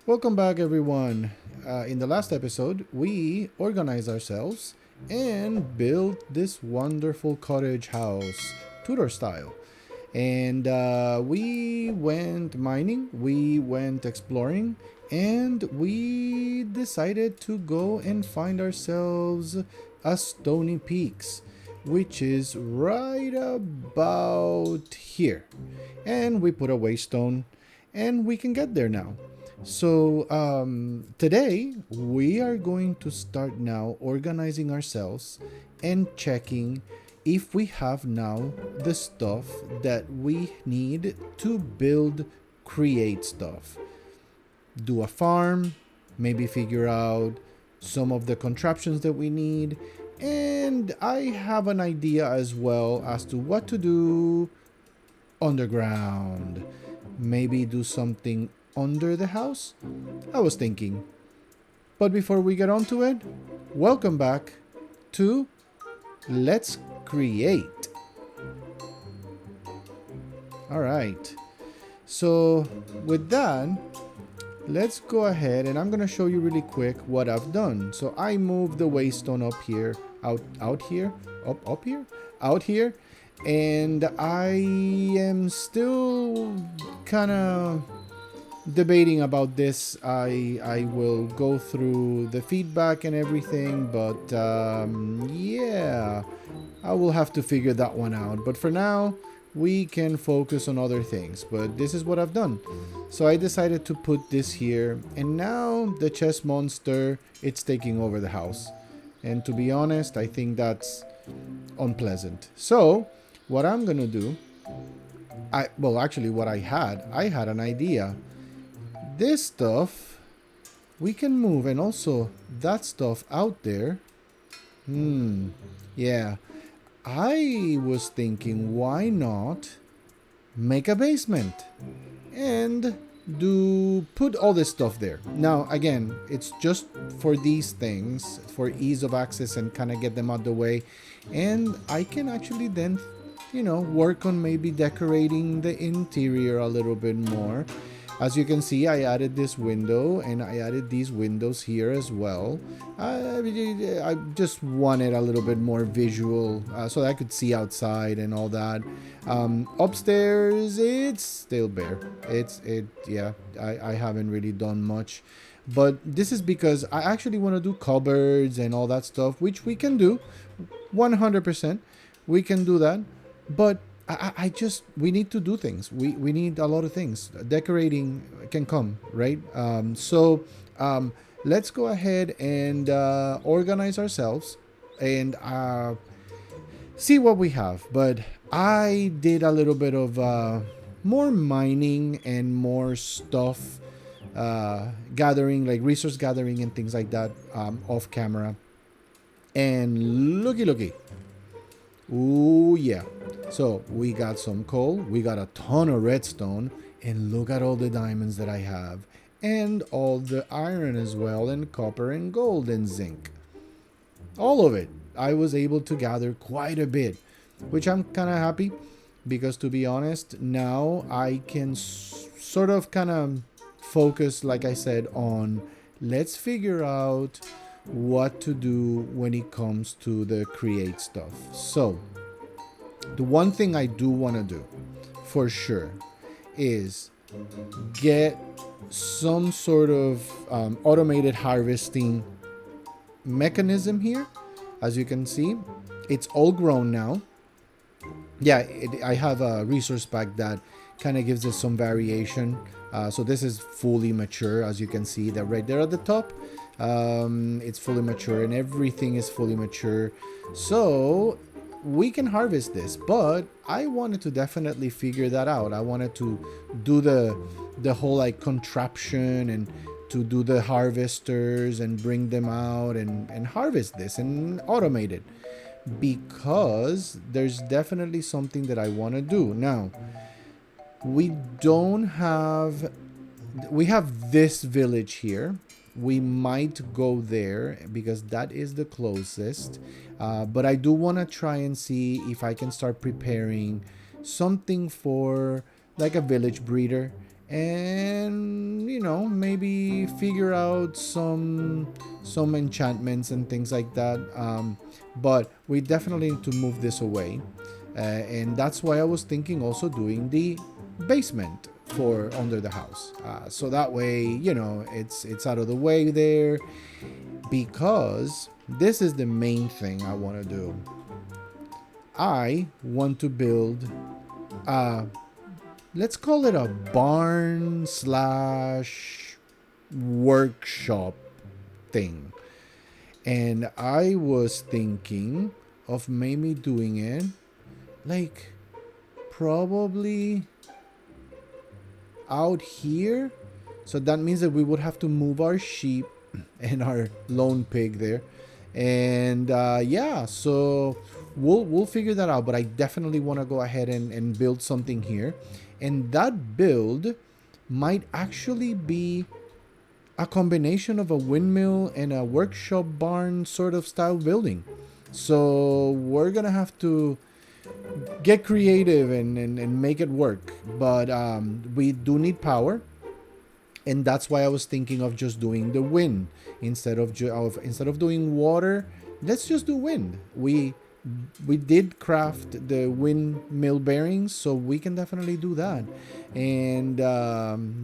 Welcome back, everyone. In the last episode, we organized ourselves and built this wonderful cottage house, Tudor style. And we went mining, we went exploring, and we decided to go and find ourselves a Stony Peaks, which is right about here. And we put a waystone, and we can get there now. So today we are going to start now organizing ourselves and checking if we have now the stuff that we need to build, create stuff. Do a farm, maybe figure out some of the contraptions that we need, and I have an idea as well as to what to do underground. Maybe do something under the house? I was thinking. But before we get on to it, welcome back to Let's Create. Alright, so with that, let's go ahead and I'm gonna show you really quick what I've done. So I moved the waystone up here, out here, up here, out here, and I am still kind of debating about this. I will go through the feedback and everything, but yeah, I will have to figure that one out. But for now, we can focus on other things. But this is what I've done. So I decided to put this here, and now the chess monster, it's taking over the house. And to be honest, I think that's unpleasant. So what I'm gonna do, what I had an idea. This stuff we can move, and also that stuff out there. Yeah. I was thinking, why not make a basement and put all this stuff there. Now again, it's just for these things, for ease of access and kind of get them out the way, and I can actually then work on maybe decorating the interior a little bit more. As you can see, I added this window and I added these windows here as well. I just wanted a little bit more visual so that I could see outside and all that. Upstairs, it's still bare. I haven't really done much. But this is because I actually want to do cupboards and all that stuff, which we can do 100%. We can do that. But we need to do things. We need a lot of things. Decorating can come, right? Let's go ahead and organize ourselves and see what we have. But I did a little bit of more mining and more stuff gathering, like resource gathering and things like that off camera. And looky. Ooh, yeah. So we got some coal, we got a ton of redstone, and look at all the diamonds that I have, and all the iron as well, and copper and gold and zinc. All of it. I was able to gather quite a bit, which I'm kind of happy because, to be honest, now I can sort of kind of focus, like I said, on let's figure out what to do when it comes to the create stuff. So the one thing I do want to do for sure is get some sort of automated harvesting mechanism here. As you can see, it's all grown now. Yeah, I have a resource pack that kind of gives us some variation. So this is fully mature, as you can see that right there at the top. It's fully mature and everything is fully mature, so we can harvest this. But I wanted to definitely figure that out. I wanted to do the whole like contraption and to do the harvesters and bring them out and harvest this and automate it, because there's definitely something that I want to do. Now we have this village here. We might go there because that is the closest. But I do want to try and see if I can start preparing something for like a village breeder and maybe figure out some enchantments and things like that. But we definitely need to move this away, and that's why I was thinking also doing the basement for under the house, so that way it's out of the way there, because this is the main thing I want to do. I want to build let's call it a barn slash workshop thing. And I was thinking of maybe doing it like probably out here. So that means that we would have to move our sheep and our lone pig there. And yeah, so we'll figure that out. But I definitely want to go ahead and build something here. And that build might actually be a combination of a windmill and a workshop barn sort of style building. So we're going to have to get creative and make it work. But we do need power. And that's why I was thinking of just doing the wind instead of doing water. Let's just do wind. We did craft the windmill bearings, so we can definitely do that. And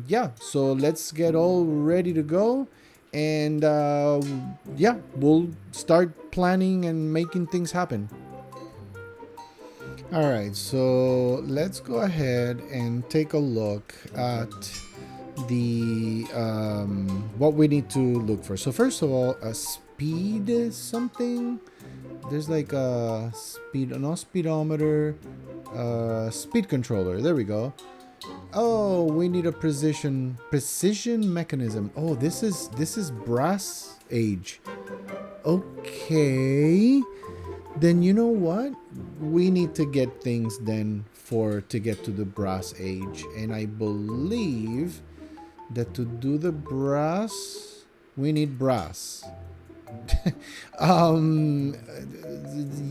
yeah, so let's get all ready to go. And yeah, we'll start planning and making things happen. All right, so let's go ahead and take a look at the what we need to look for. So first of all, a speed something. There's like a speedometer, speed controller. There we go. Oh, we need a precision mechanism. Oh, this is brass age. Okay. Then you know what? We need to get things then to get to the brass age. And I believe that to do the brass, we need brass.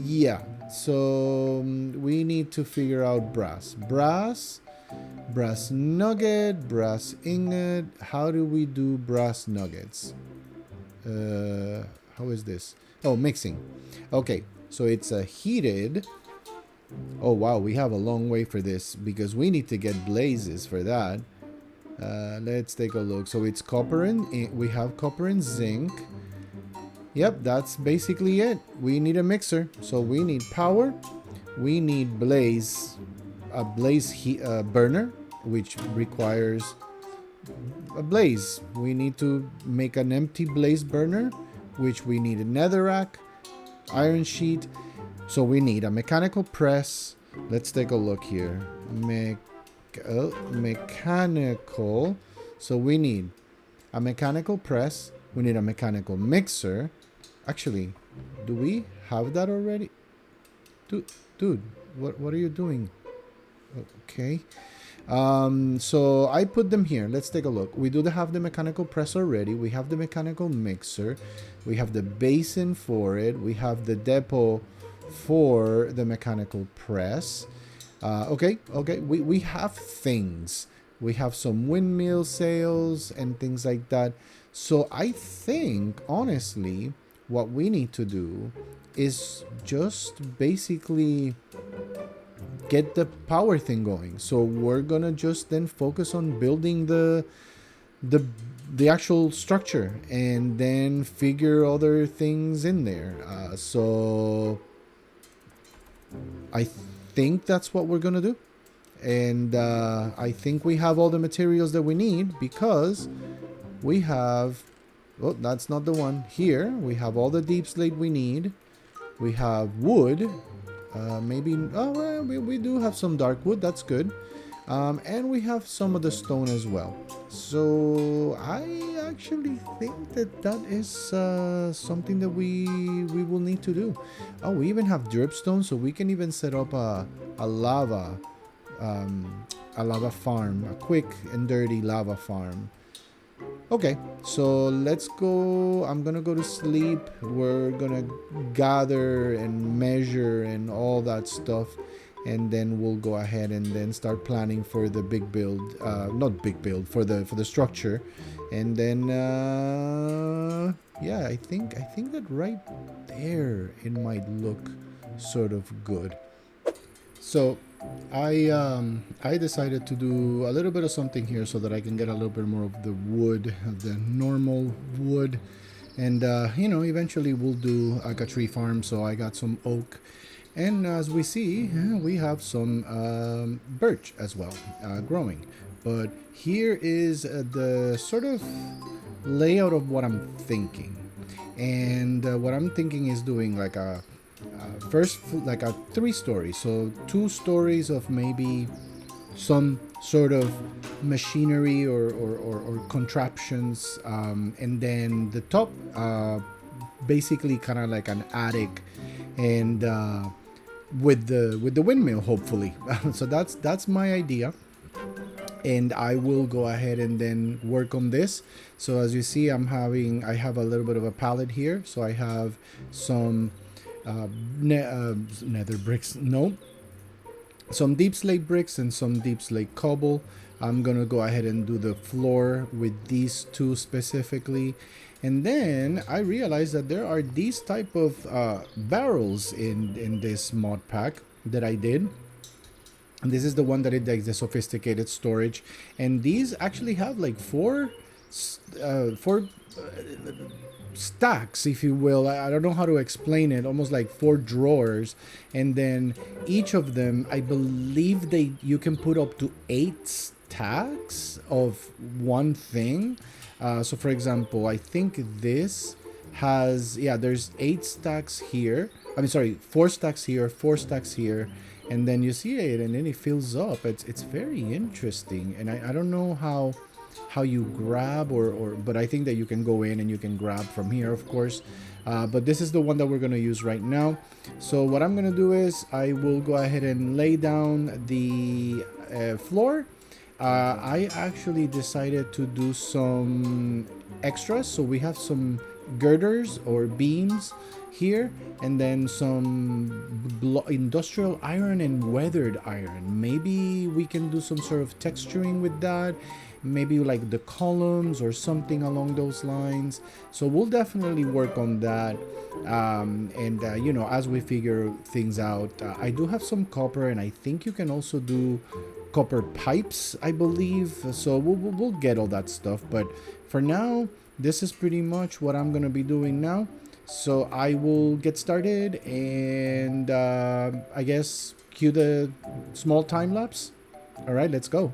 Yeah, so we need to figure out brass nugget, brass ingot. How do we do brass nuggets? How is this? Oh, mixing. Okay, so it's a heated. Oh wow, we have a long way for this because we need to get blazes for that. Let's take a look. So it's copper and we have copper and zinc. Yep, that's basically it. We need a mixer. So we need power. We need a blaze burner, which requires a blaze. We need to make an empty blaze burner, which we need a netherrack, iron sheet. So we need a mechanical press. Let's take a look here. Mechanical. So we need a mechanical press. We need a mechanical mixer. Actually, do we have that already? Dude, what are you doing? Okay. So I put them here. Let's take a look. We do have the mechanical press already. We have the mechanical mixer. We have the basin for it. We have the depot for the mechanical press. Okay. We have things. We have some windmill sails and things like that. So I think, honestly, what we need to do is just basically get the power thing going. So we're gonna just then focus on building the actual structure and then figure other things in there. So I think that's what we're gonna do. And I think we have all the materials that we need because we have... Oh, that's not the one. Here, we have all the deep slate we need. We have wood. Maybe... Oh, well, we do have some dark wood. That's good. And we have some of the stone as well. So, I actually think that is something that we will need to do. Oh, we even have dripstone, so we can even set up a lava farm. A quick and dirty lava farm. Okay, so let's go. I'm gonna go to sleep. We're gonna gather and measure and all that stuff. and then we'll go ahead and then start planning for the big build, not big build, for the structure. And then yeah, I think that right there it might look sort of good. So I decided to do a little bit of something here so that I can get a little bit more of the wood, the normal wood, and eventually we'll do like a tree farm. So I got some oak, and as we see, we have some birch as well growing. But here is the sort of layout of what I'm thinking, and what I'm thinking is doing like a first like a 3 story, so 2 stories of maybe some sort of machinery or contraptions, and then the top basically kind of like an attic, and with the windmill hopefully. So that's my idea, and I will go ahead and then work on this. So as you see, I have a little bit of a palette here, so I have some nether bricks, no, some deep slate bricks and some deep slate cobble. I'm gonna go ahead and do the floor with these 2 specifically, and then I realized that there are these type of barrels in this mod pack that I did. And this is the one that it does the sophisticated storage, and these actually have like four stacks, if you will. I don't know how to explain it. Almost like 4 drawers, and then each of them, I believe you can put up to 8 stacks of one thing. So for example, I think this has, yeah, there's 8 stacks here. I mean, sorry, 4 stacks here, 4 stacks here, and then you see it, and then it fills up. It's very interesting, and I don't know how you grab or but I think that you can go in and you can grab from here, of course. But this is the one that we're going to use right now. So what I'm going to do is I will go ahead and lay down the floor. I actually decided to do some extras, so we have some girders or beams here, and then some industrial iron and weathered iron. Maybe we can do some sort of texturing with that, maybe like the columns or something along those lines. So we'll definitely work on that, and as we figure things out, I do have some copper, and I think you can also do copper pipes, I believe. So we'll get all that stuff, but for now, this is pretty much what I'm gonna be doing now. So I will get started, and I guess cue the small time lapse. All right, let's go.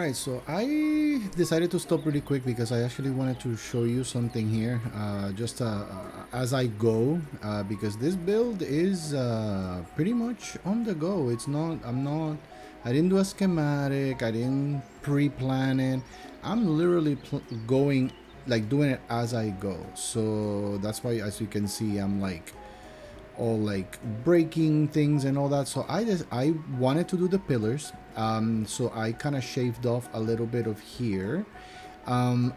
right, so I decided to stop really quick because I actually wanted to show you something here, just as I go, because this build is pretty much on the go. I didn't do a schematic, I didn't pre-plan it. I'm literally going, like doing it as I go. So that's why, as you can see, I'm like all like breaking things and all that. So I wanted to do the pillars, so I kind of shaved off a little bit of here. I'm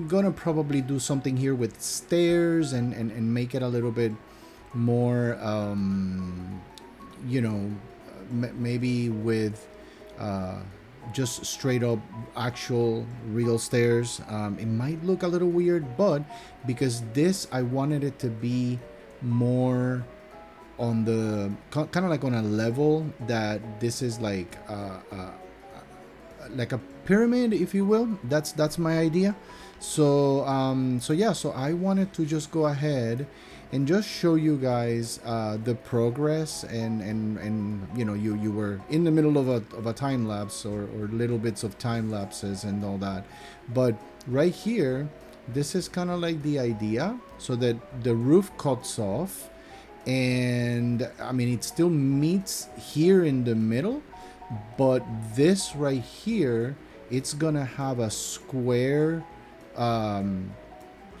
gonna probably do something here with stairs and make it a little bit more, you know, maybe with uh, just straight up actual real stairs. It might look a little weird, but because this, I wanted it to be more on the kind of like on a level that this is like a pyramid, if you will. That's my idea. So so yeah, so I wanted to just go ahead and just show you guys the progress, and you know, you were in the middle of a time lapse, or little bits of time lapses and all that. But right here, this is kind of like the idea, so that the roof cuts off, and I mean, it still meets here in the middle, but this right here, it's gonna have a square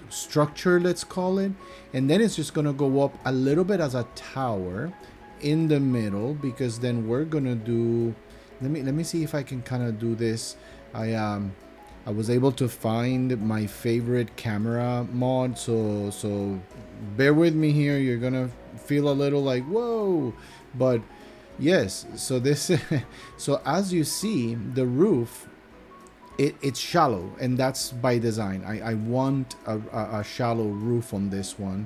structure, let's call it, and then it's just gonna go up a little bit as a tower in the middle, because then we're gonna do, let me see if I can kind of do this. I was able to find my favorite camera mod, so bear with me here. You're gonna feel a little like whoa, but yes, so this so as you see, the roof, it's shallow, and that's by design. I want a shallow roof on this one.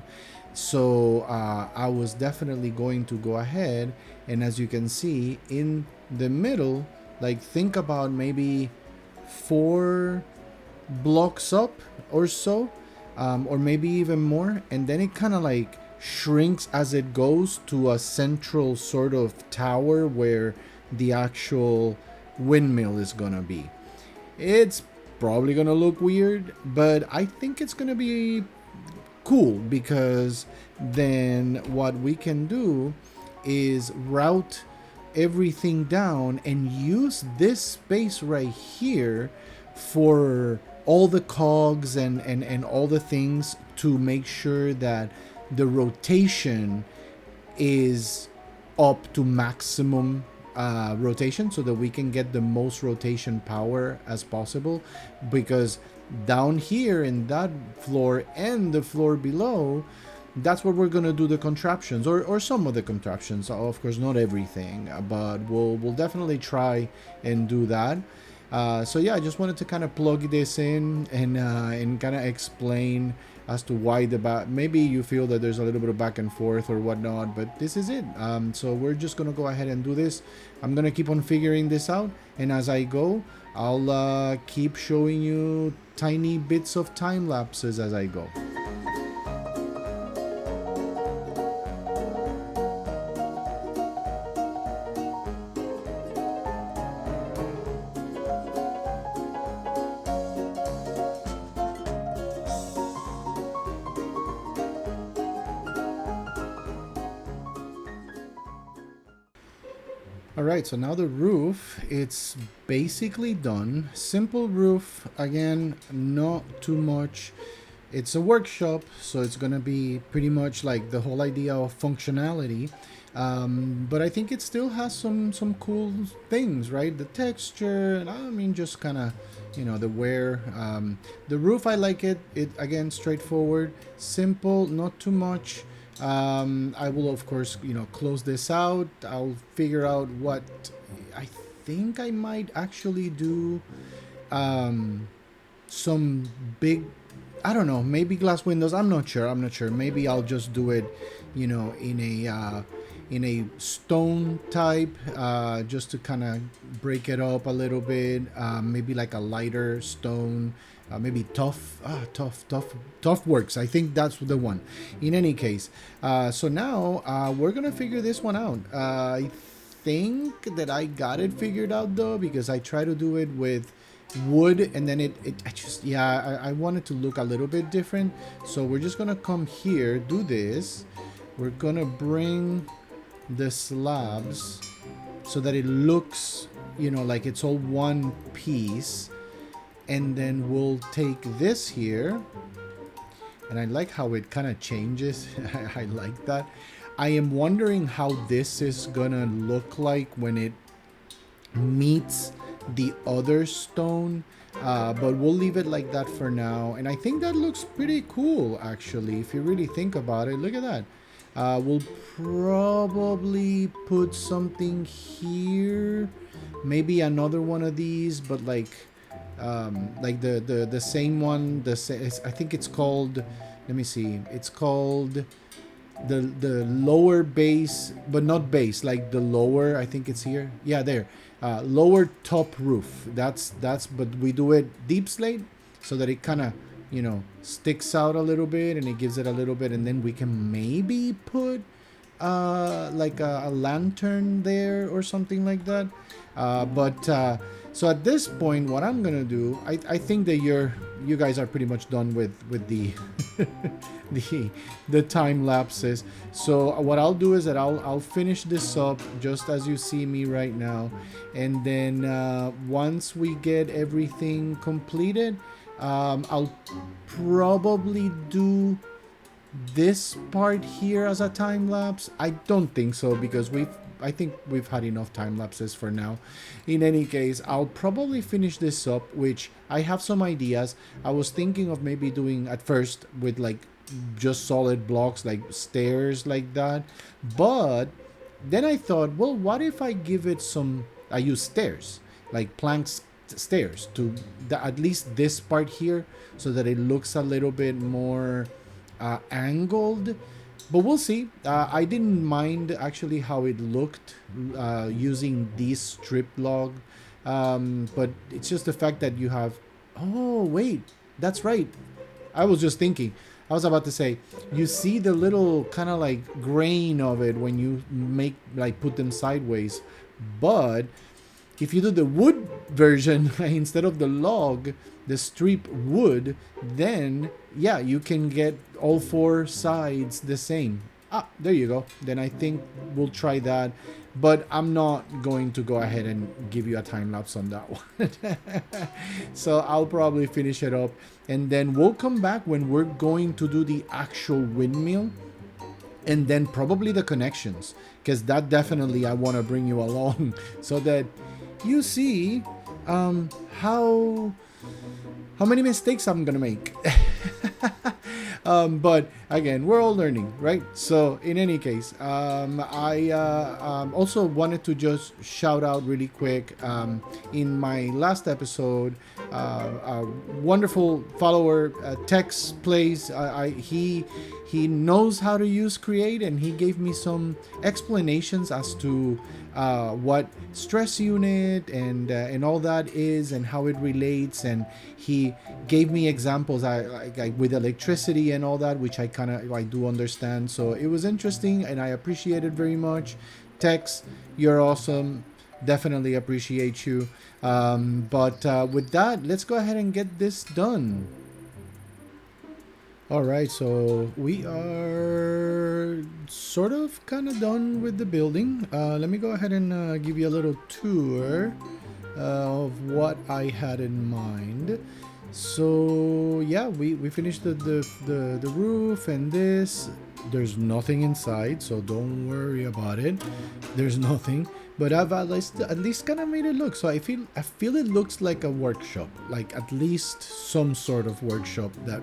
So I was definitely going to go ahead, and as you can see in the middle, like think about maybe 4 blocks up or so, or maybe even more, and then it kind of like shrinks as it goes to a central sort of tower where the actual windmill is gonna be. It's probably gonna look weird, but I think it's gonna be cool, because then what we can do is route everything down and use this space right here for all the cogs and all the things, to make sure that the rotation is up to maximum rotation, so that we can get the most rotation power as possible. Because down here in that floor and the floor below, that's where we're gonna do the contraptions, or some of the contraptions. Of course, not everything, but we'll definitely try and do that. So yeah, I just wanted to kind of plug this in and kind of explain as to why maybe you feel that there's a little bit of back and forth or whatnot, but this is it. So we're just gonna go ahead and do this. I'm gonna keep on figuring this out, and as I go, I'll keep showing you tiny bits of time lapses as I go. Alright, so now the roof, it's basically done. Simple roof, again, not too much. It's a workshop, so it's gonna be pretty much like the whole idea of functionality. But I think it still has some cool things, right? The texture, and I mean, just kind of, you know, the wear. The roof, I like it. It, again, straightforward, simple, not too much. I will, of course, you know, close this out. I'll figure out what I think I might actually do. Some big, I don't know, maybe glass windows. I'm not sure. Maybe I'll just do it, you know, in a stone type, just to kind of break it up a little bit. Maybe like a lighter stone. Maybe tough works. I think that's the one. In any case, so now we're gonna figure this one out. I think that I got it figured out though, because I try to do it with wood, and then I just, yeah, I want it to look a little bit different. So we're just gonna come here, do this. We're gonna bring the slabs so that it looks, you know, like it's all one piece. And then we'll take this here, and I like how it kind of changes. I like that. I am wondering how this is gonna look like when it meets the other stone, but we'll leave it like that for now. And I think that looks pretty cool, actually, if you really think about it. Look at that. We'll probably put something here, maybe another one of these, but like the same one. I think it's called. Let me see. It's called the lower base, but not base. Like the lower. I think it's here. Yeah, there. Lower top roof. That's. But we do it deep slate so that it kind of, you know, sticks out a little bit, and it gives it a little bit, and then we can maybe put like a lantern there or something like that. So at this point, what I'm gonna do, I think that you guys are pretty much done with the the time lapses. So what I'll do is that I'll finish this up just as you see me right now, and then once we get everything completed, I'll probably do this part here as a time lapse. I don't think so, because I think we've had enough time lapses for now. In any case, I'll probably finish this up, which I have some ideas. I was thinking of maybe doing at first with like just solid blocks, like stairs like that. But then I thought, well, what if I give it I use stairs, like planks stairs to at least this part here, so that it looks a little bit more angled. But we'll see. I didn't mind actually how it looked using these strip log, but it's just the fact that you have. Oh wait, that's right. I was just thinking. I was about to say, you see the little kind of like grain of it when you put them sideways, but if you do the wood version instead of the log, the strip wood, then yeah, you can get all four sides the same. There you go. Then I think we'll try that, but I'm not going to go ahead and give you a time lapse on that one. So I'll probably finish it up, and then we'll come back when we're going to do the actual windmill, and then probably the connections, because that definitely I want to bring you along so that you see how many mistakes I'm gonna make. But again, we're all learning, right? So in any case, I also wanted to just shout out really quick, in my last episode, a wonderful follower, Tex Plays. He knows how to use Create, and he gave me some explanations as to what stress unit and all that is, and how it relates, and he gave me examples like with electricity and all that, which I do understand. So it was interesting, and I appreciate it very much. Tex, you're awesome. Definitely appreciate you. But with that, let's go ahead and get this done. Alright, so we are sort of kind of done with the building. Let me go ahead and give you a little tour of what I had in mind. So yeah, we finished the roof and this. There's nothing inside, so don't worry about it. There's nothing. But I've at least kind of made it look. So I feel it looks like a workshop, like at least some sort of workshop that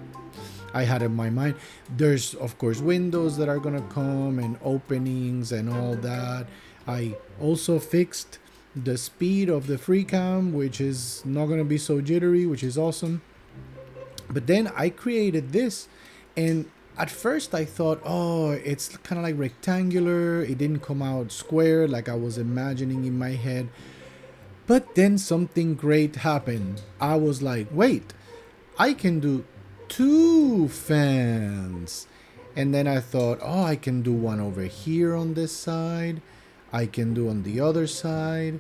I had in my mind. There's of course windows that are gonna come and openings and all that. I also fixed the speed of the free cam, which is not gonna be so jittery, which is awesome. But then I created this, and at first I thought, oh, it's kind of like rectangular. It didn't come out square like I was imagining in my head. But then something great happened. I was like, wait, I can do 2 fans. And then I thought, oh, I can do one over here on this side. I can do on the other side.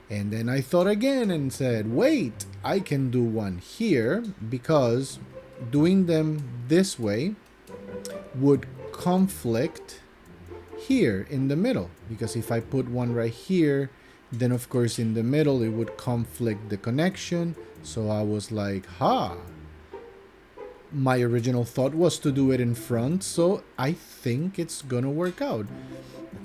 And then I thought again and said, wait, I can do one here, because doing them this way would conflict here in the middle. Because if I put one right here, then of course in the middle it would conflict the connection. So I was like, my original thought was to do it in front, so I think it's gonna work out.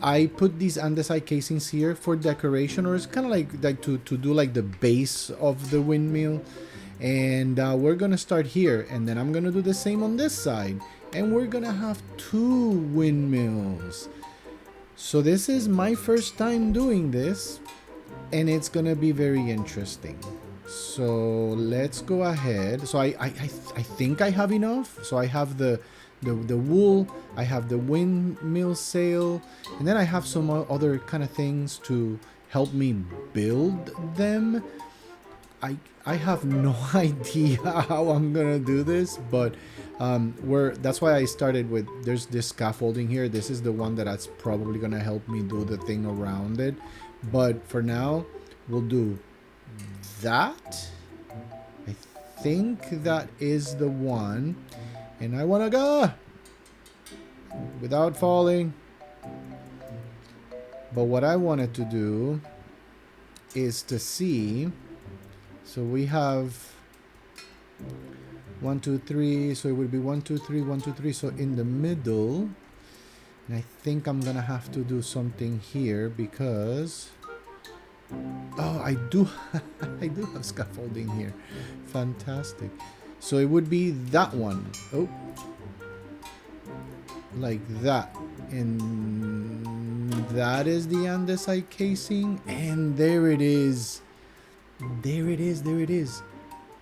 I put these andesite casings here for decoration, or it's kind of like to do like the base of the windmill. And we're gonna start here, and then I'm gonna do the same on this side, and we're gonna have 2 windmills. So this is my first time doing this, and it's gonna be very interesting. So let's go ahead. So I think I have enough. So I have the wool, I have the windmill sail, and then I have some other kind of things to help me build them. I have no idea how I'm gonna do this, but that's why I started with, there's this scaffolding here. This is the one that's probably gonna help me do the thing around it. But for now, we'll do that. I think that is the one. And I wanna go without falling. But what I wanted to do is to see. So we have 1, 2, 3. So it would be 1, 2, 3, 1, 2, 3. So in the middle. And I think I'm gonna have to do something here because, oh, I do I do have scaffolding here. Fantastic. So it would be that one. Oh, like that. And that is the andesite casing. And there it is. There it is. There it is.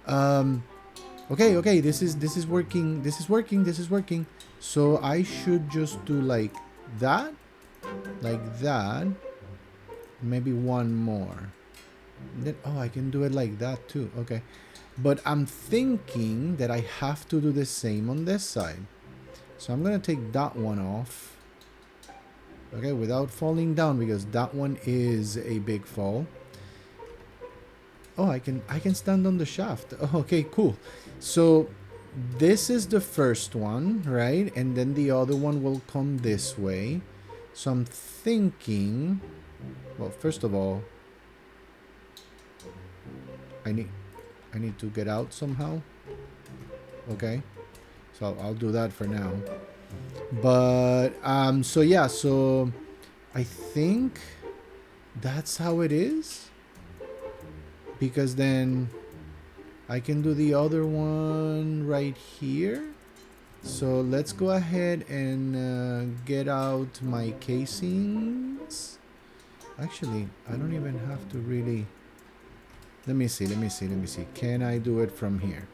Okay. This is working. This is working. This is working. So I should just do like that. Like that. Maybe one more. Then, oh, I can do it like that too. Okay. But I'm thinking that I have to do the same on this side. So I'm going to take that one off. Okay, without falling down, because that one is a big fall. Oh, I can stand on the shaft. Oh, okay, cool. So this is the first one, right? And then the other one will come this way. So I'm thinking, well, first of all, I need to get out somehow. Okay. So I'll do that for now. But so yeah, so I think that's how it is. Because then I can do the other one right here. So let's go ahead and get out my casings. Actually, I don't even have to really. Let me see. Can I do it from here?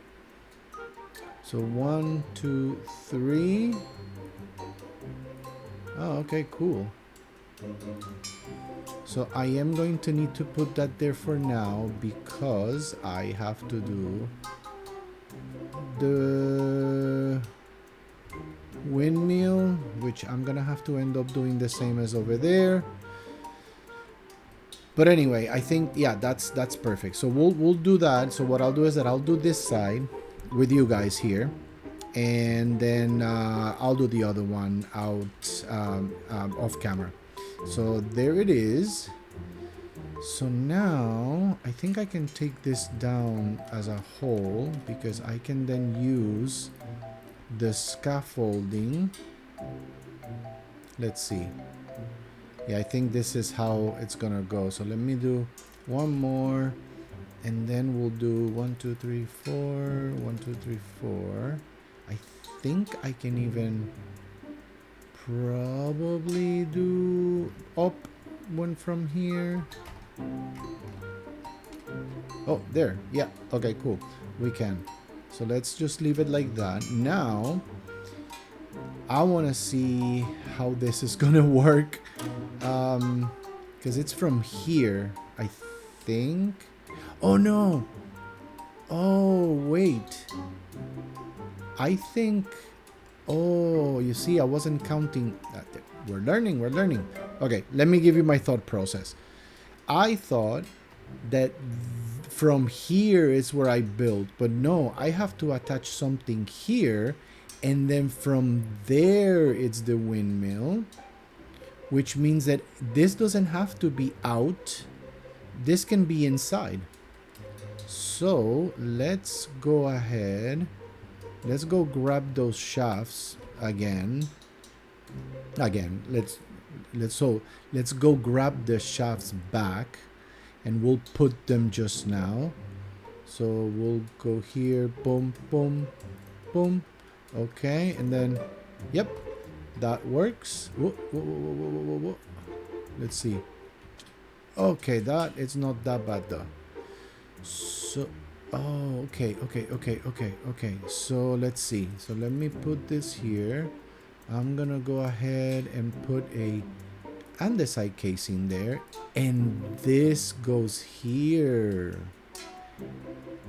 So 1, 2, 3. Oh, okay, cool. So I am going to need to put that there for now because I have to do the windmill, which I'm gonna have to end up doing the same as over there. But anyway, I think, yeah, that's perfect. So we'll do that. So what I'll do is that I'll do this side with you guys here, and then I'll do the other one out off camera. So there it is. So now I think I can take this down as a whole because I can then use the scaffolding. Let's see. Yeah, I think this is how it's gonna go. So let me do one more, and then we'll do 1, 2, 3, 4. 1, 2, 3, 4. I think I can even probably do up one from here. Oh, there. Yeah. Okay, cool. We can. So let's just leave it like that. Now, I want to see how this is gonna work. Because it's from here, I think. Oh, no. Oh, wait. I think... Oh, you see, I wasn't counting... We're learning. We're learning. Okay, let me give you my thought process. I thought that from here is where I build, but no, I have to attach something here, and then from there it's the windmill, which means that this doesn't have to be out. This can be inside. So let's go ahead. Let's go grab those shafts again. Let's go grab the shafts back, and we'll put them just now. So we'll go here, boom, boom, boom. Okay, and then, yep, that works. Whoa, whoa, whoa, whoa, whoa, whoa, whoa. Let's see. Okay, that it's not that bad though. So, oh, okay. So let's see. So let me put this here. I'm gonna go ahead and put a andesite casing there, and this goes here.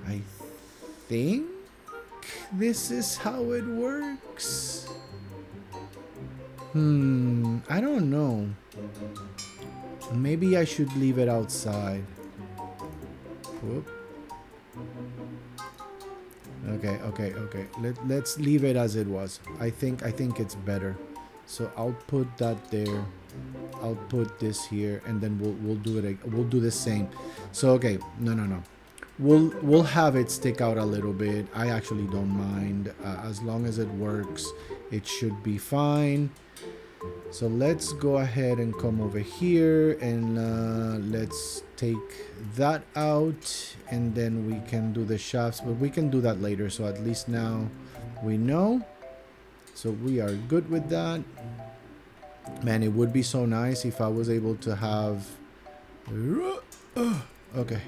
I think this is how it works. I don't know. Maybe I should leave it outside. Whoop. Okay. Let's leave it as it was. I think it's better. So I'll put that there. I'll put this here, and then we'll do it. We'll do the same. So okay, no. We'll have it stick out a little bit. I actually don't mind as long as it works. It should be fine. So let's go ahead and come over here, and let's take that out, and then we can do the shafts, but we can do that later. So at least now we know. So we are good with that. Man, it would be so nice if I was able to have okay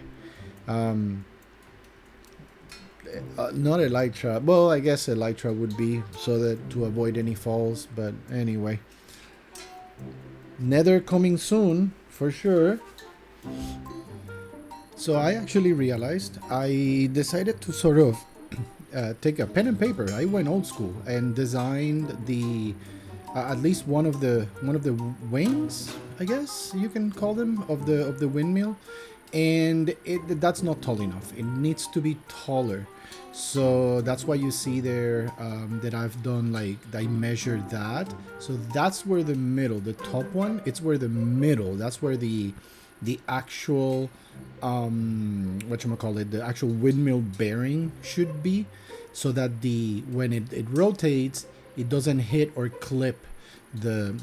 not elytra. Well, I guess elytra would be so that to avoid any falls, but anyway, nether coming soon for sure. So I actually realized I decided to sort of take a pen and paper. I went old school and designed the at least one of the wings, I guess you can call them, of the windmill, and that's not tall enough. It needs to be taller. So that's why you see there that I've done, like, I measured that. So that's where the middle, the top one, it's where the middle, that's where the actual whatchamacallit, the actual windmill bearing should be, so that when it rotates, it doesn't hit or clip the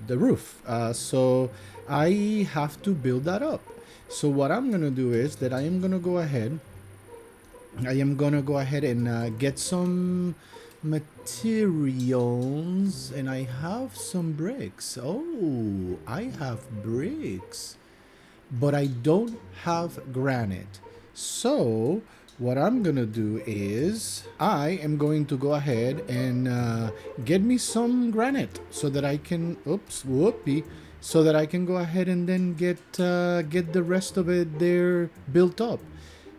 the roof. So I have to build that up. So what I'm gonna do is that I am gonna go ahead and get some materials, and I have some bricks. Oh, I have bricks, but I don't have granite. So what I'm gonna do is I am going to go ahead and get me some granite so that I can so that I can go ahead and then get the rest of it there built up.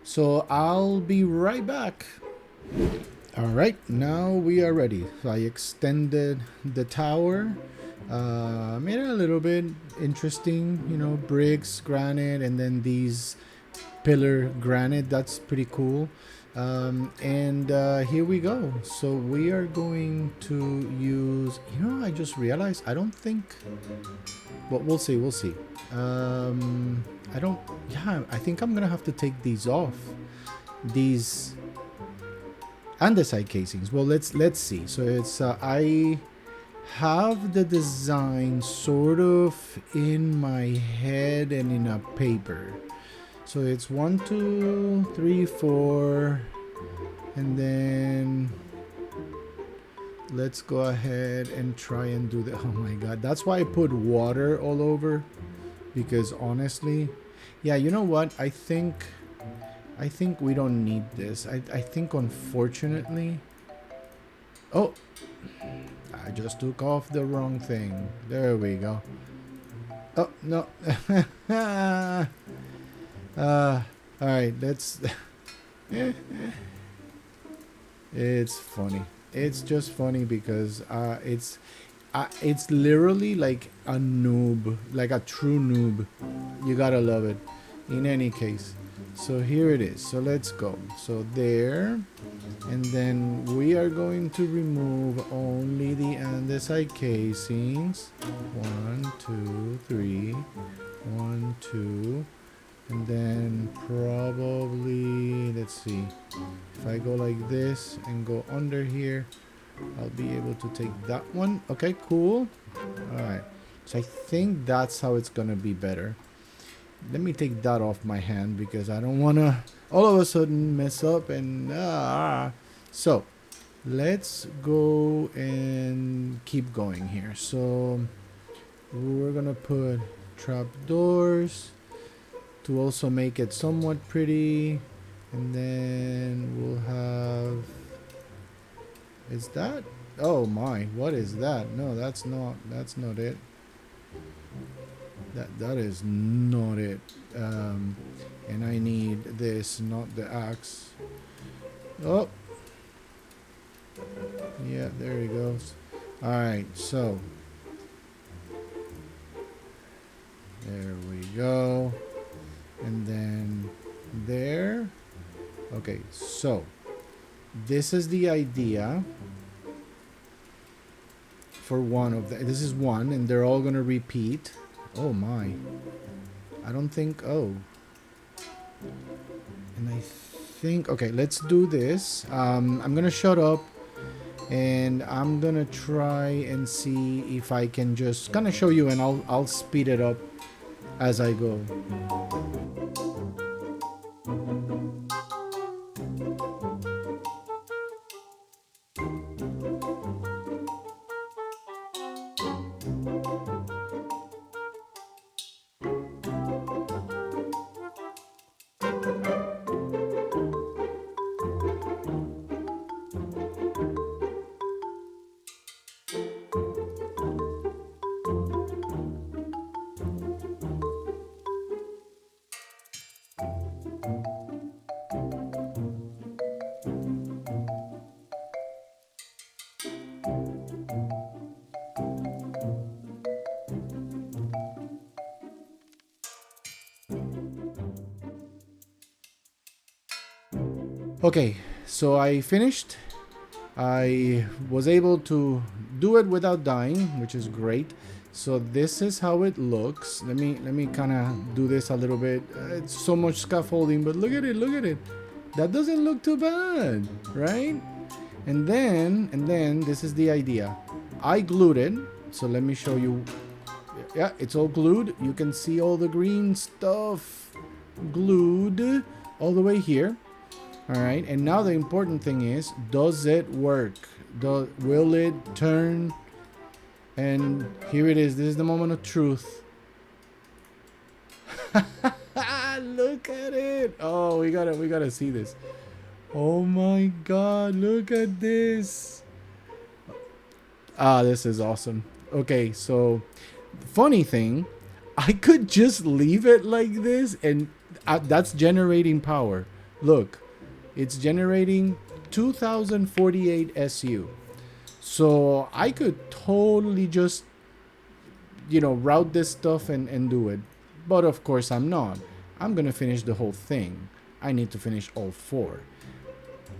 So I'll be right back. All right, now we are ready. So I extended the tower, made it a little bit interesting, bricks, granite, and then these pillar granite. That's pretty cool. And here we go. So we are going to use, I just realized I don't think, but we'll see. I think I'm gonna have to take these off, these andesite casings. Well, let's see. So it's I have the design sort of in my head and in a paper. So it's 1, 2, 3, 4, and then let's go ahead and try and do the, oh my god, that's why I put water all over, because honestly, yeah, you know what, I think we don't need this. I think, unfortunately, oh, I just took off the wrong thing. There we go. Oh no. All right, let's it's funny. It's just funny because It's literally like a noob, like a true noob. You gotta love it. In any case, so here it is. So let's go. So there, and then we are going to remove only the andesite casings. 1, 2, 3. 1, 2. And then probably, let's see, if I go like this and go under here, I'll be able to take that one. Okay, cool. All right, so I think that's how it's gonna be better. Let me take that off my hand because I don't want to all of a sudden mess up. And so let's go and keep going here. So we're gonna put trap doors to also make it somewhat pretty, and then we'll have, is that, oh my, what is that? No, that's not it. That is not it. And I need this, not the axe. Oh, yeah, there he goes. All right, so there we go. And then there. Okay, so this is the idea for one of the, this is one, and they're all gonna repeat. Oh my, I don't think, oh, and I think, okay, let's do this. I'm gonna shut up and I'm gonna try and see if I can just kind of show you, and I'll speed it up as I go. Okay, so I finished. I was able to do it without dying, which is great. So this is how it looks. Let me kind of do this a little bit. It's so much scaffolding, but look at it, look at it. That doesn't look too bad, right? And then this is the idea. I glued it. So let me show you. Yeah, it's all glued. You can see all the green stuff glued all the way here. All right, and now the important thing is, does it work? Will it turn? And here it is. This is the moment of truth. Look at it. Oh, we gotta see this. Oh my God, look at this. This is awesome. Okay, so funny thing, I could just leave it like this, and that's generating power. Look. It's generating 2048 SU. So I could totally just, route this stuff and do it. But of course I'm not. I'm going to finish the whole thing. I need to finish all 4.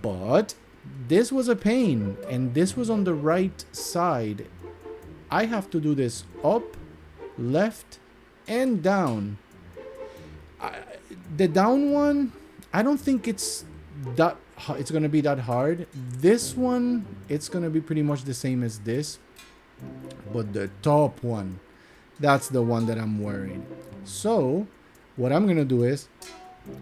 But this was a pain. And this was on the right side. I have to do this up, left, and down. The down one, I don't think it's gonna be that hard. This one, it's gonna be pretty much the same as this, but the top one, that's the one that I'm worried. So what I'm gonna do is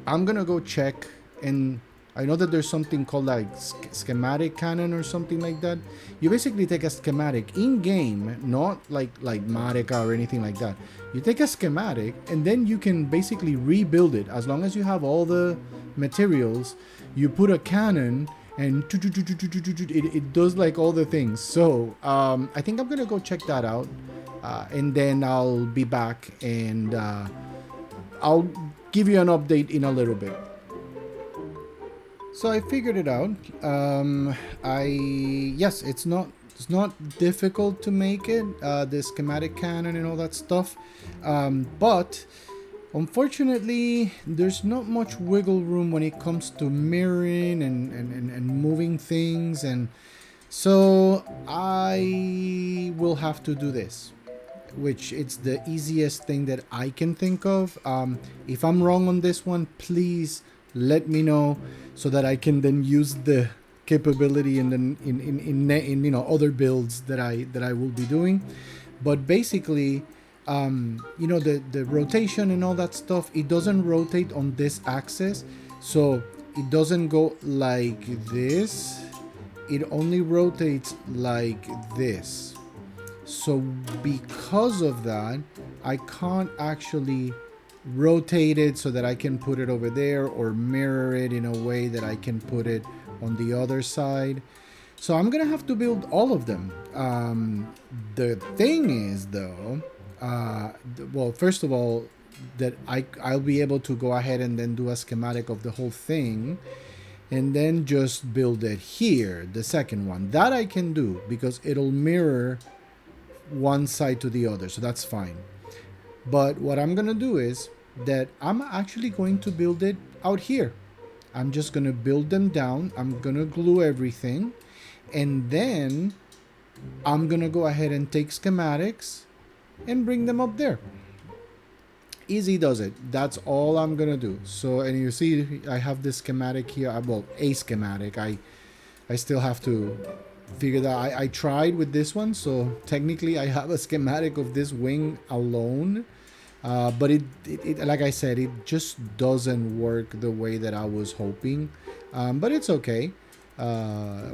I'm gonna go check, and I know that there's something called like schematic cannon or something like that. You basically take a schematic in game, not like Marica or anything like that. You take a schematic and then you can basically rebuild it as long as you have all the materials. You put a cannon and it does like all the things. So I think I'm gonna go check that out, and then I'll be back and I'll give you an update in a little bit. So I figured it out. Yes, it's not It's not difficult to make it, the schematic cannon and all that stuff. But unfortunately, there's not much wiggle room when it comes to mirroring and moving things. And so I will have to do this, which it's the easiest thing that I can think of. If I'm wrong on this one, please let me know so that I can then use the capability in other builds that I will be doing. But basically, the rotation and all that stuff, it doesn't rotate on this axis, so it doesn't go like this. It only rotates like this. So because of that, I can't actually rotate it so that I can put it over there or mirror it in a way that I can put it on the other side. So I'm gonna have to build all of them. The thing is though, well, first of all, that I'll be able to go ahead and then do a schematic of the whole thing and then just build it here, the second one. That I can do because it'll mirror one side to the other, so that's fine. But what I'm gonna do is that I'm actually going to build it out here. I'm just gonna build them down. I'm gonna glue everything, and then I'm gonna go ahead and take schematics and bring them up there. Easy does it. That's all I'm gonna do. So, and you see I have this schematic here. Well, a schematic. I still have to figure that I tried with this one, so technically I have a schematic of this wing alone, but it like I said, it just doesn't work the way that I was hoping, but it's okay. We'll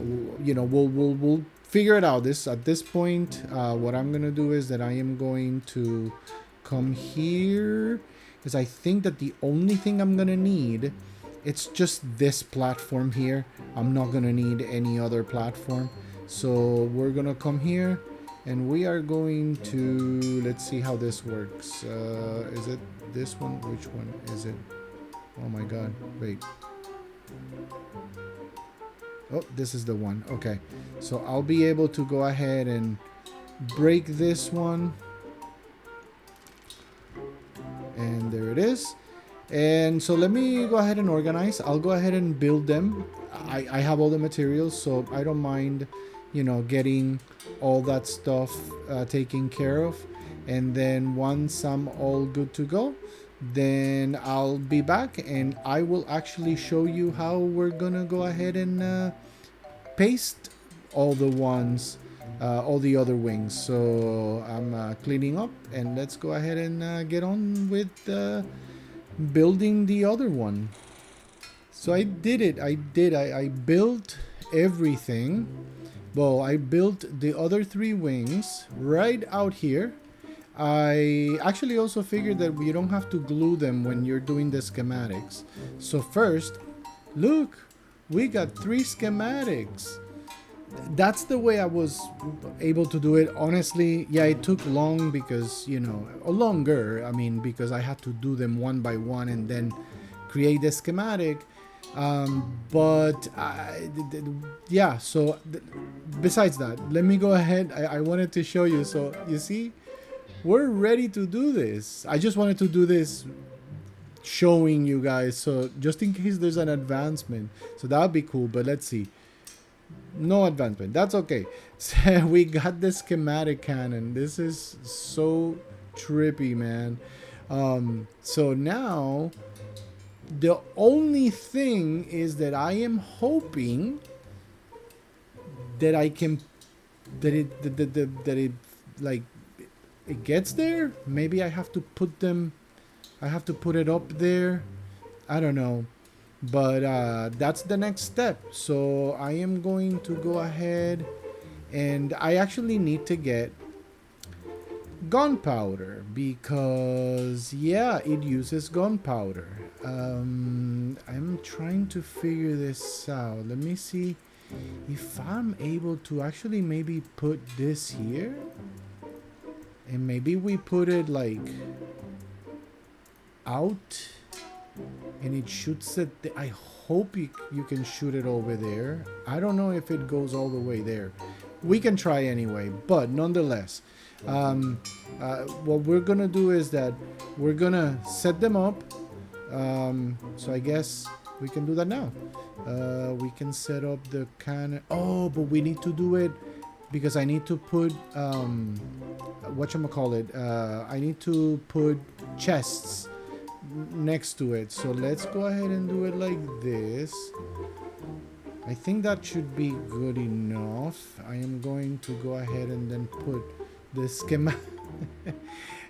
figure it out. At this point, what I'm gonna do is that I am going to come here, because I think that the only thing I'm gonna need, it's just this platform here. I'm not gonna need any other platform. So we're gonna come here and we are going to, let's see how this works. Is it this one? Which one is it? Oh my god, wait. Oh, this is the one. Okay, so I'll be able to go ahead and break this one. And there it is. And so let me go ahead and organize. I'll go ahead and build them. I have all the materials, so I don't mind, getting all that stuff taken care of. And then once I'm all good to go, then I'll be back and I will actually show you how we're gonna go ahead and paste all the ones, all the other wings. So I'm cleaning up, and let's go ahead and get on with building the other one. So I did it. I built everything. Well, I built the other 3 wings right out here. I actually also figured that you don't have to glue them when you're doing the schematics. So first, look, we got 3 schematics. That's the way I was able to do it. Honestly, yeah, it took long because, longer. I mean, because I had to do them one by one and then create the schematic. Yeah, so besides that, let me go ahead. I wanted to show you. So you see, we're ready to do this. I just wanted to do this showing you guys. So just in case there's an advancement. So that would be cool. But let's see. No advancement. That's okay. So we got the schematic cannon. This is so trippy, man. So now the only thing is that I am hoping that I can it like it gets there. Maybe I have to put them. I have to put it up there. I don't know. But that's the next step. So I am going to go ahead, and I actually need to get gunpowder because, yeah, it uses gunpowder. I'm trying to figure this out. Let me see if I'm able to actually maybe put this here, and maybe we put it like out. And it shoots it. I hope you can shoot it over there. I don't know if it goes all the way there. we can try anyway. But nonetheless, what we're gonna do is that we're gonna set them up. So I guess we can do that now. We can set up the cannon. Oh, but we need to do it because I need to put whatchamacallit, I need to put chests next to it. So let's go ahead and do it like this. I think that should be good enough. I am going to go ahead and then put the schematic.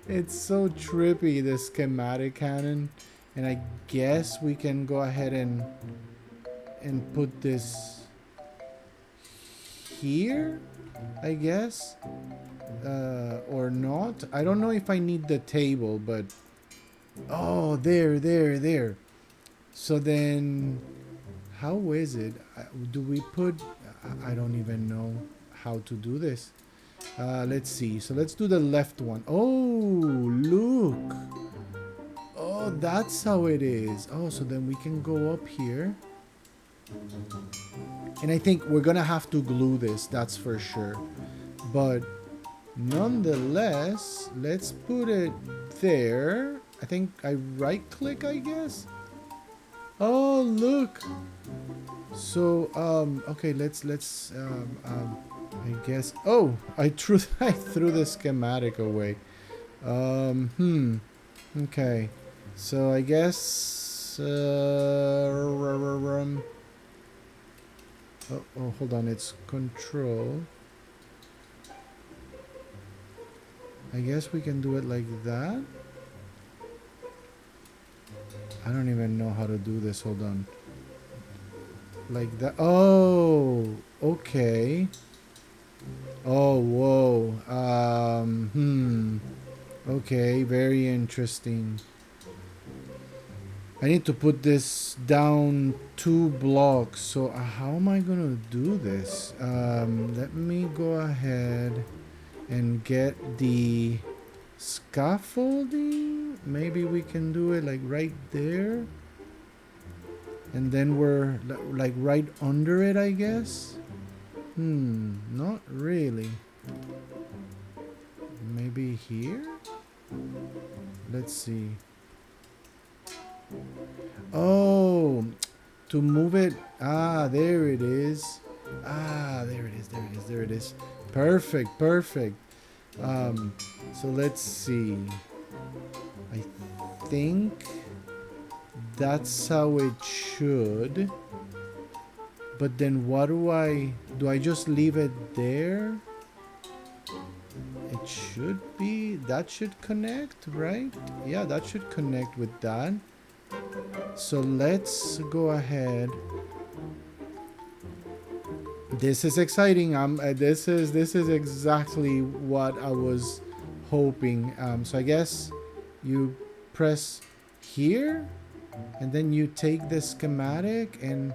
It's so trippy, the schematic cannon. And I guess we can go ahead and put this here, I guess. Or not. I don't know if I need the table, but oh, there. So then how is it? Do we put... I don't even know how to do this. Let's see. So let's do the left one. Oh, look. Oh, that's how it is. Oh, so then we can go up here. And I think we're gonna have to glue this, that's for sure. But nonetheless, let's put it there. I think I right click, I guess. Oh, look. So okay, let's I guess... Oh, I threw the schematic away. Okay. So I guess oh, hold on, it's control. I guess we can do it like that. I don't even know how to do this. Hold on. Like that. Oh, okay. Oh, whoa. Okay, very interesting. I need to put this down 2 blocks. So how am I gonna do this? Let me go ahead and get the scaffolding. Maybe we can do it like right there. And then we're like right under it, I guess. Not really. Maybe here? Let's see. Oh, to move it. Ah, there it is. Ah, there it is. Perfect. So let's see. I think that's how it should. But then what do I just leave it there? It should be, that should connect, right? Yeah, that should connect with that. So let's go ahead. This is exciting. This is exactly what I was hoping. So I guess you press here and then you take the schematic and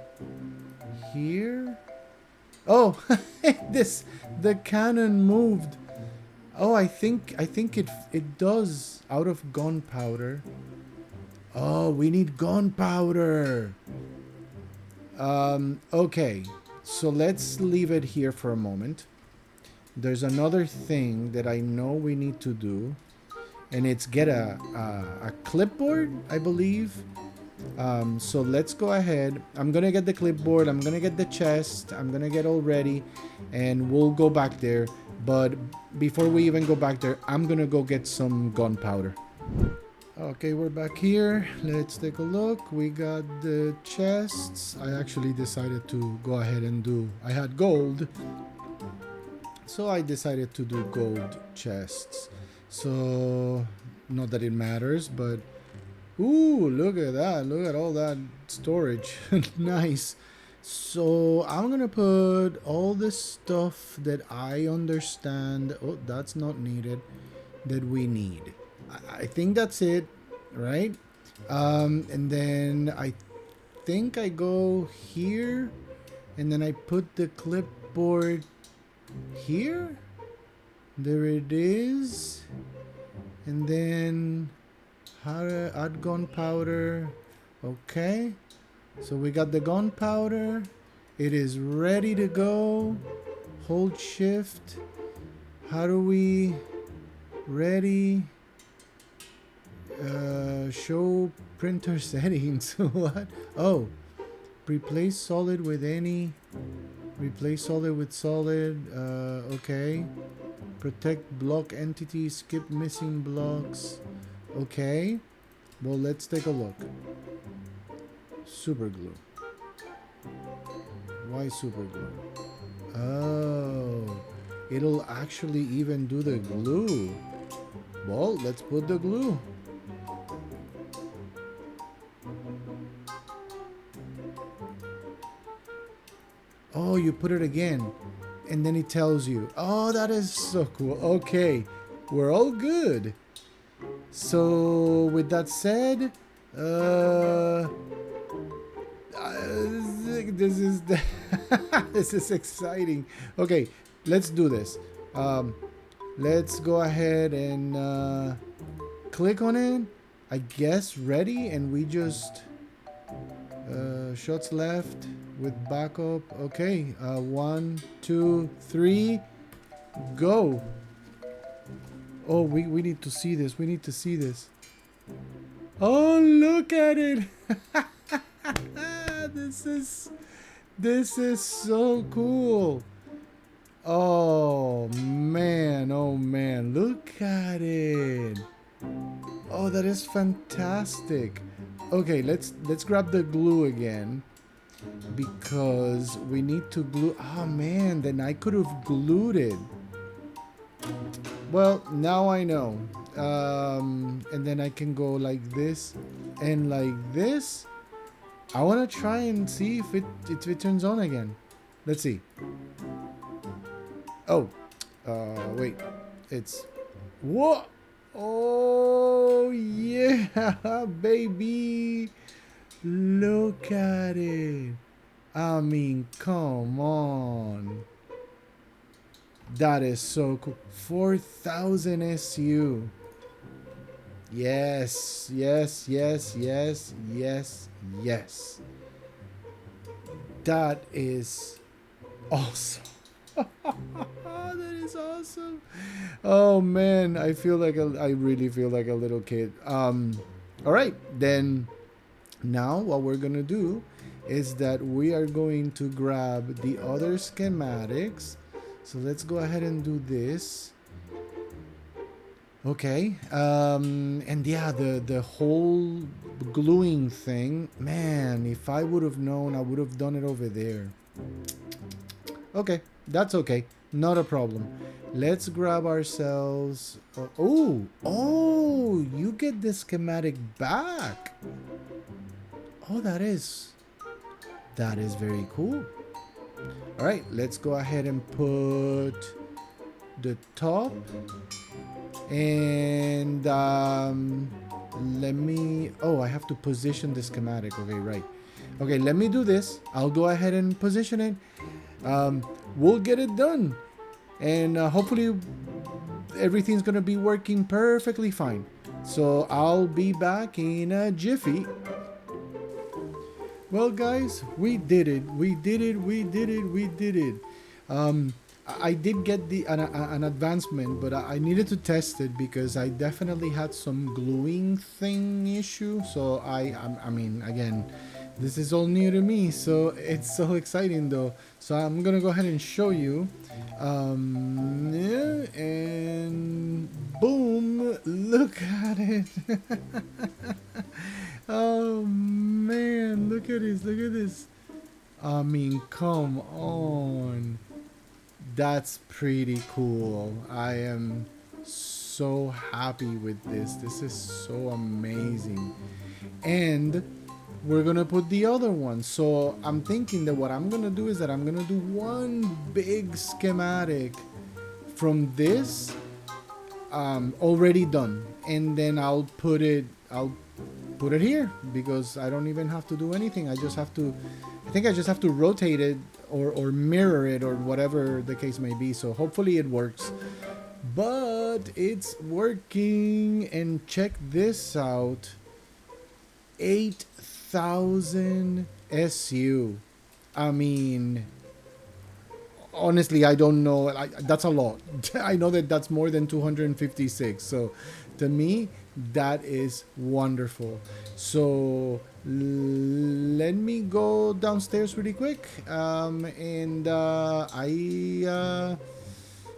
here. Oh, the cannon moved. Oh, I think it does, out of gunpowder. Oh, we need gunpowder. Okay, so let's leave it here for a moment. There's another thing that I know we need to do, and it's get a clipboard, I believe. So let's go ahead. I'm gonna get the clipboard, I'm gonna get the chest, I'm gonna get all ready, and we'll go back there. But before we even go back there, I'm gonna go get some gunpowder. Okay, we're back here. Let's take a look. We got the chests. I actually decided to go ahead and do... I had gold, so I decided to do gold chests. So, not that it matters, but... Ooh, look at that. Look at all that storage. Nice. So, I'm gonna put all this stuff that I understand... Oh, that's not needed. That we need. I think that's it, right? And then I think I go here, and then I put the clipboard here. There it is. And then how to add gunpowder. Okay. So we got the gunpowder. It is ready to go. Hold shift. How do we... Ready. Show printer settings. What? Oh. Replace solid with any. Replace solid with solid. Okay. Protect block entity. Skip missing blocks. Okay. Well, let's take a look. Super glue. Why super glue? Oh. It'll actually even do the glue. Well, let's put the glue. Oh, you put it again. And then it tells you. Oh, that is so cool. Okay. We're all good. So, with that said, this is this is exciting. Okay, let's do this. Let's go ahead and click on it. I guess ready, and we just shots left with backup. Okay, 1, 2, 3, go. Oh, we need to see this. We need to see this. Oh, look at it. This is so cool. Oh man, look at it. Oh, that is fantastic. Okay, let's grab the glue again, because we need to glue. Oh man, then I could have glued it. Well, now I know. And then I can go like this and like this. I want to try and see if it turns on again. Let's see. Oh, wait. It's... What? Oh, yeah, baby. Look at it. I mean, come on. That is so cool. 4,000 SU. Yes, yes, yes, yes, yes, yes. That is awesome. That is awesome. Oh man, I really feel like a little kid. All right, then now what we're gonna do is that we are going to grab the other schematics. So let's go ahead and do this. Okay, and yeah, the whole gluing thing, man, if I would have known, I would have done it over there. Okay, that's okay, not a problem. Let's grab ourselves, oh, you get the schematic back. Oh, that is very cool. All right, let's go ahead and put the top. And let me... Oh, I have to position the schematic. Okay, right. Okay, let me do this. I'll go ahead and position it. We'll get it done. And hopefully everything's going to be working perfectly fine. So I'll be back in a jiffy. Well, guys, we did it. We did it. We did it. We did it. I did get an advancement, but I needed to test it because I definitely had some gluing thing issue. So I mean, again, this is all new to me, so it's so exciting though. So I'm gonna go ahead and show you. Yeah, and boom! Look at it. Oh man, look at this! Look at this! I mean, come on. That's pretty cool. I am so happy with this. This is so amazing. And we're gonna put the other one. So I'm thinking that what I'm gonna do is that I'm gonna do one big schematic from this already done, and then I'll put it here, because I don't even have to do anything. I think I just have to rotate it or mirror it, or whatever the case may be. So hopefully it works, but it's working. And check this out, 8,000 SU. I mean, honestly, I don't know. That's a lot. I know that that's more than 256. So to me, that is wonderful. So let me go downstairs really quick. And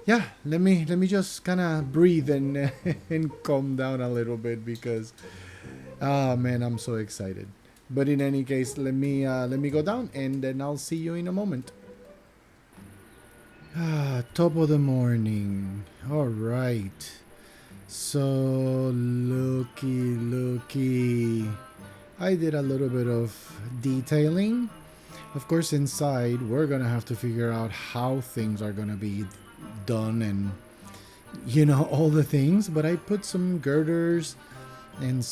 yeah, let me just kind of breathe and and calm down a little bit because man, I'm so excited. But in any case, let me go down and then I'll see you in a moment. Top of the morning. All right. So looky. I did a little bit of detailing. Of course, inside we're gonna have to figure out how things are gonna be done and all the things. But I put some girders and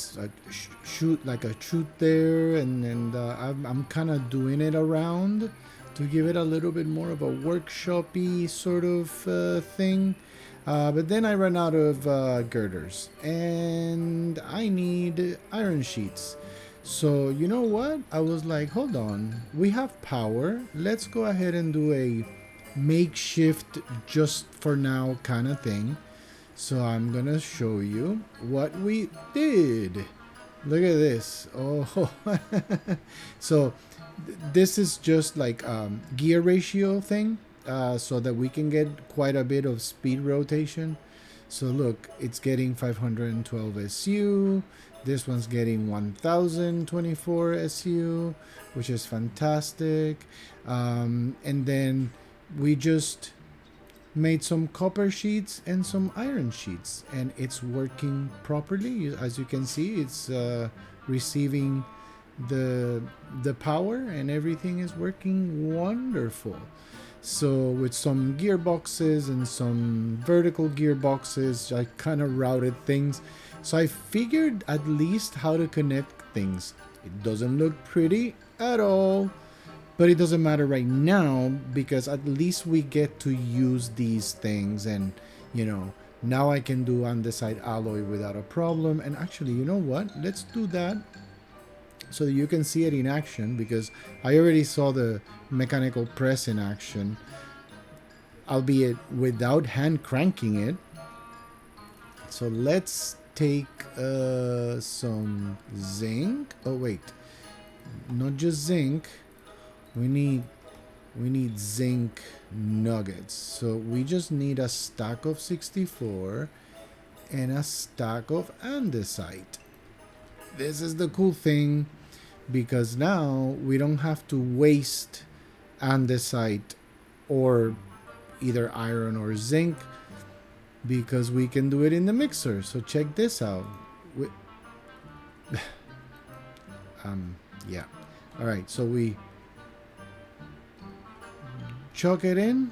shoot like a chute there, and I'm kind of doing it around to give it a little bit more of a workshopy sort of thing. But then I ran out of girders, and I need iron sheets. So you know what? I was like, hold on, we have power. Let's go ahead and do a makeshift, just for now kind of thing. So I'm gonna show you what we did. Look at this. Oh, so this is just like gear ratio thing, so that we can get quite a bit of speed rotation. So look, it's getting 512 SU. This one's getting 1024 SU, which is fantastic. And then we just made some copper sheets and some iron sheets, and it's working properly. As you can see, it's receiving the power, and everything is working wonderful. So with some gearboxes and some vertical gearboxes, I kind of routed things. So I figured at least how to connect things. It doesn't look pretty at all, but it doesn't matter right now because at least we get to use these things, and now I can do andesite alloy without a problem. And actually, you know what? Let's do that so that you can see it in action, because I already saw the mechanical press in action, albeit without hand cranking it. So let's take some zinc. Oh wait, not just zinc. We need zinc nuggets. So we just need a stack of 64 and a stack of andesite. This is the cool thing, because now we don't have to waste andesite or either iron or zinc, because we can do it in the mixer. So check this out. Yeah. All right, so we chuck it in.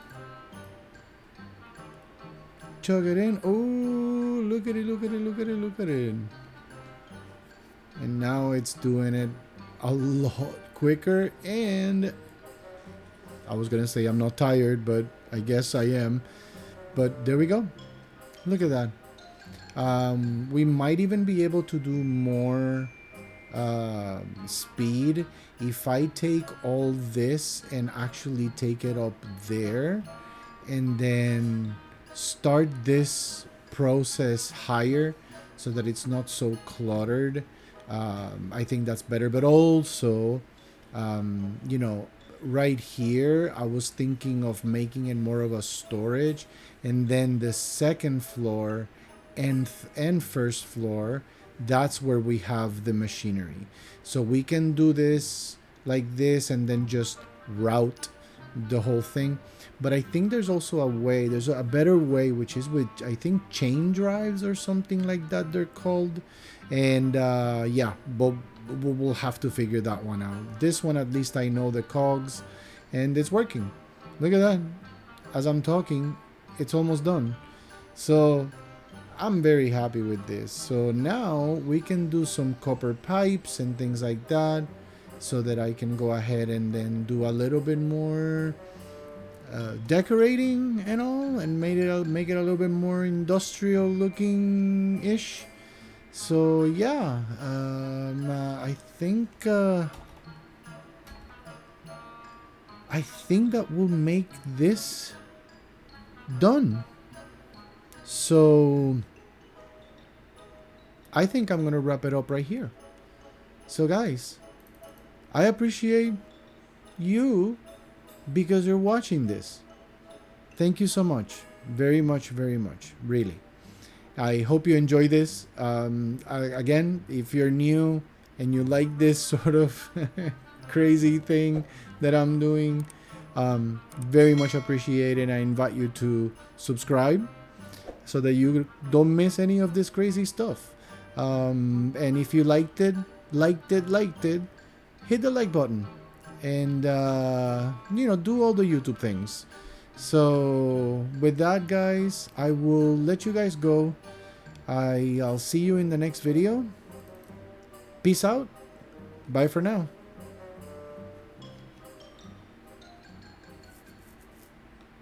Oh, look at it. And now it's doing it a lot quicker. And I was going to say I'm not tired, but I guess I am. But there we go. Look at that. We might even be able to do more speed if I take all this and actually take it up there and then start this process higher so that it's not so cluttered. I think that's better. But also, right here, I was thinking of making it more of a storage, and then the second floor and first floor, that's where we have the machinery. So we can do this like this and then just route the whole thing. But I think there's also there's a better way, which is with, I think, chain drives or something like that they're called. And yeah, but we'll have to figure that one out. This one, at least I know the cogs, and it's working. Look at that. As I'm talking, it's almost done. So I'm very happy with this. So now we can do some copper pipes and things like that, so that I can go ahead and then do a little bit more decorating and all, and make it a little bit more industrial looking ish. So yeah, I think I think that will make this done. So I think I'm gonna wrap it up right here. So guys, I appreciate you because you're watching this. Thank you so much. Very much, very much. Really. I hope you enjoy this. Again, if you're new and you like this sort of crazy thing that I'm doing, very much appreciated. I invite you to subscribe so that you don't miss any of this crazy stuff. And if you liked it, hit the like button and do all the YouTube things. So with that, guys, I will let you guys go. I'll see you in the next video. Peace out. Bye for now.